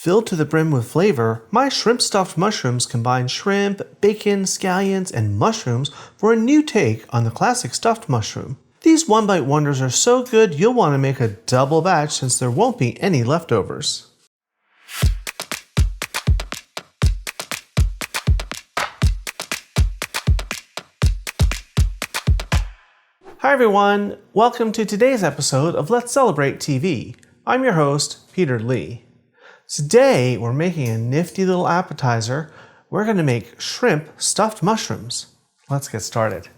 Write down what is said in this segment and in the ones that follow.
Filled to the brim with flavor, my shrimp stuffed mushrooms combine shrimp, bacon, scallions, and mushrooms for a new take on the classic stuffed mushroom. These one-bite wonders are so good you'll want to make a double batch since there won't be any leftovers. Hi everyone, welcome to today's episode of Let's Celebrate TV. I'm your host, Peter Lee. Today, we're making a nifty little appetizer. We're going to make shrimp stuffed mushrooms. Let's get started.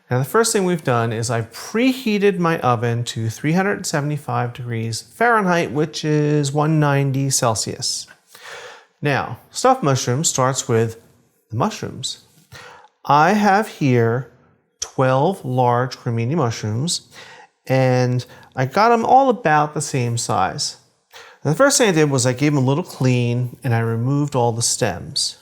Now, the first thing we've done is I've preheated my oven to 375 degrees Fahrenheit, which is 190 Celsius. Now, stuffed mushrooms starts with the mushrooms. I have here 12 large Cremini mushrooms, and I got them all about the same size. And the first thing I did was I gave them a little clean and I removed all the stems.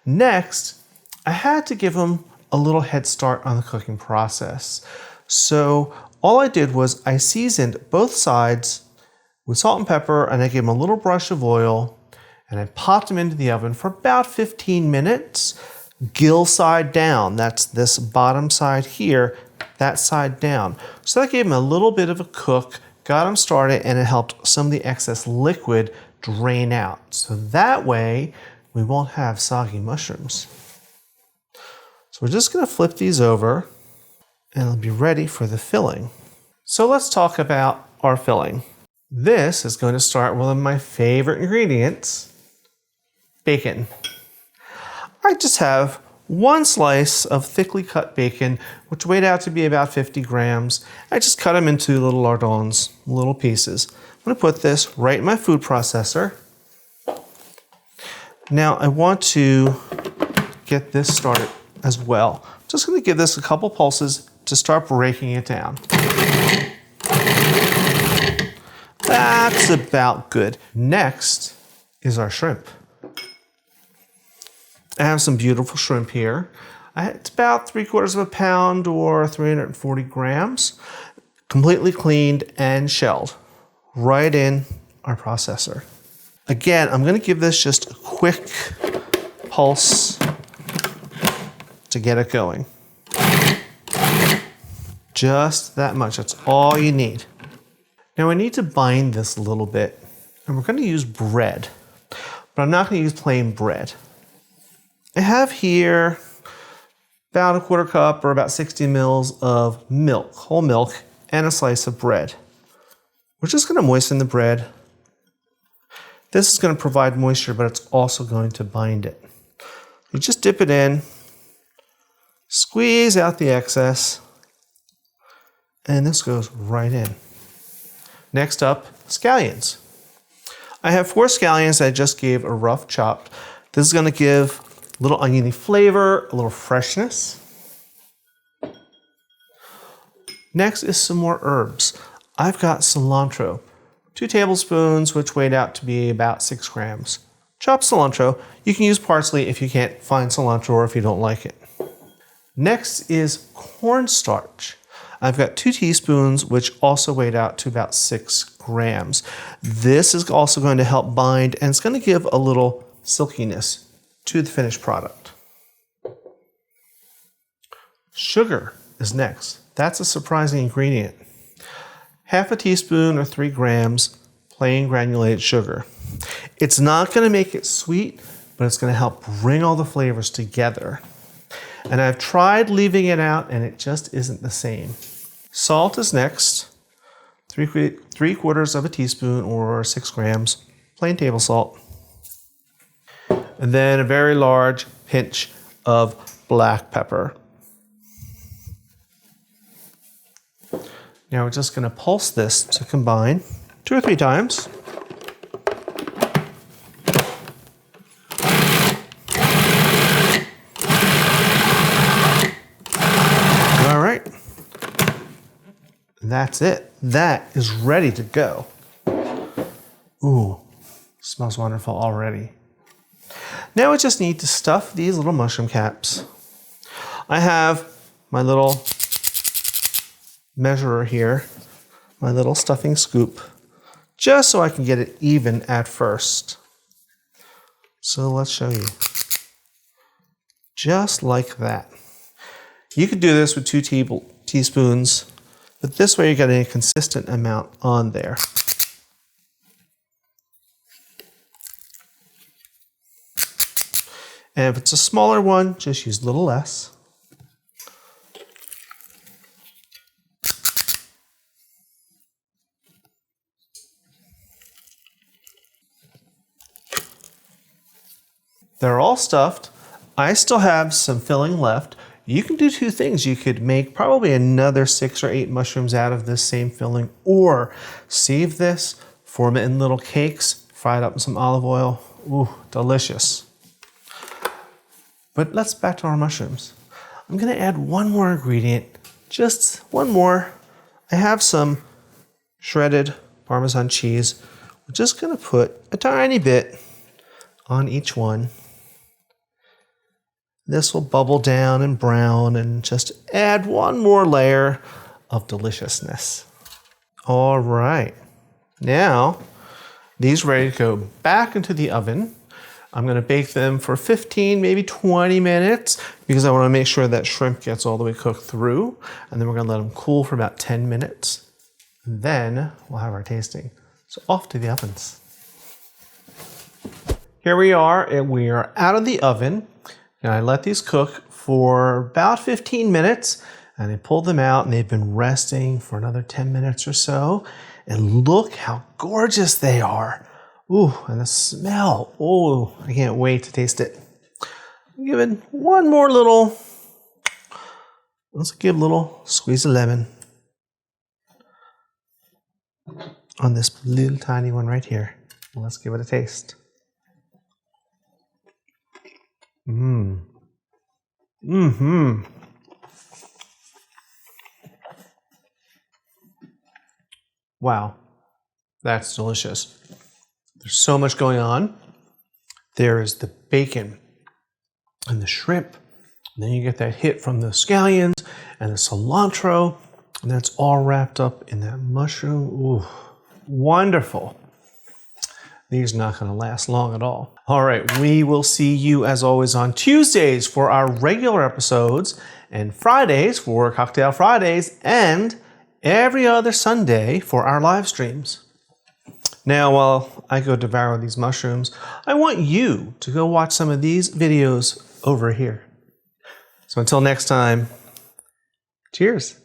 Next, I had to give them a little head start on the cooking process. So all I did was I seasoned both sides with salt and pepper, and I gave them a little brush of oil, and I popped them into the oven for about 15 minutes, gill side down. That's this bottom side here, that side down. So that gave them a little bit of a cook, got them started, and it helped some of the excess liquid drain out. So that way we won't have soggy mushrooms. So we're just going to flip these over and it'll be ready for the filling. So let's talk about our filling. This is going to start with one of my favorite ingredients, bacon. I just have one slice of thickly cut bacon, which weighed out to be about 50 grams. I just cut them into little lardons, little pieces. I'm going to put this right in my food processor. Now I want to get this started as well. I'm just going to give this a couple pulses to start breaking it down. That's about good. Next is our shrimp. I have some beautiful shrimp here. It's about 3/4 pounds or 340 grams, completely cleaned and shelled, right in our processor. Again, I'm going to give this just a quick pulse to get it going. Just that much, that's all you need. Now I need to bind this a little bit, and we're going to use bread, but I'm not going to use plain bread. I have here about 1/4 cup or about 60 mils of milk, whole milk, and a slice of bread. We're just going to moisten the bread. This is going to provide moisture, but it's also going to bind it. You just dip it in, squeeze out the excess, and this goes right in. Next up, scallions. I have 4 scallions I just gave a rough chop. This is going to give a little oniony flavor, a little freshness. Next is some more herbs. I've got cilantro, 2 tablespoons, which weighed out to be about 6 grams. Chopped cilantro. You can use parsley if you can't find cilantro or if you don't like it. Next is cornstarch. I've got 2 teaspoons, which also weighed out to about 6 grams. This is also going to help bind, and it's going to give a little silkiness to the finished product. Sugar is next. That's a surprising ingredient. 1/2 teaspoon or 3 grams plain granulated sugar. It's not going to make it sweet, but it's going to help bring all the flavors together. And I've tried leaving it out and it just isn't the same. Salt is next. 3/4 teaspoon or 6 grams plain table salt. And then a very large pinch of black pepper. Now we're just going to pulse this to combine 2 or 3 times. All right. That's it. That is ready to go. Ooh, smells wonderful already. Now we just need to stuff these little mushroom caps. I have my little measurer here, my little stuffing scoop. just so I can get it even at first. So let's show you. Just like that. You could do this with 2 teaspoons, but this way you're getting a consistent amount on there. And if it's a smaller one, just use a little less. They're all stuffed. I still have some filling left. You can do 2 things. You could make probably another 6 or 8 mushrooms out of this same filling, or save this, form it in little cakes, fry it up in some olive oil. Ooh, delicious. But let's back to our mushrooms. I'm gonna add one more ingredient, just one more. I have some shredded Parmesan cheese. We're just gonna put a tiny bit on each one. This will bubble down and brown and just add one more layer of deliciousness. All right, now these are ready to go back into the oven. I'm gonna bake them for 15, maybe 20 minutes because I wanna make sure that shrimp gets all the way cooked through. And then we're gonna let them cool for about 10 minutes. And then we'll have our tasting. So off to the ovens. Here we are, and we are out of the oven. And I let these cook for about 15 minutes, and I pulled them out, and they've been resting for another 10 minutes or so. And look how gorgeous they are. Ooh, and the smell. Ooh, I can't wait to taste it. I'm giving one more little, let's give a little squeeze of lemon on this little tiny one right here. Let's give it a taste. Wow, that's delicious. There's so much going on. There is the bacon and the shrimp. And then you get that hit from the scallions and the cilantro. And that's all wrapped up in that mushroom. Ooh, wonderful. These are not going to last long at all. All right, we will see you as always on Tuesdays for our regular episodes, and Fridays for Cocktail Fridays, and every other Sunday for our live streams. Now, while I go devour these mushrooms, I want you to go watch some of these videos over here. So until next time, cheers.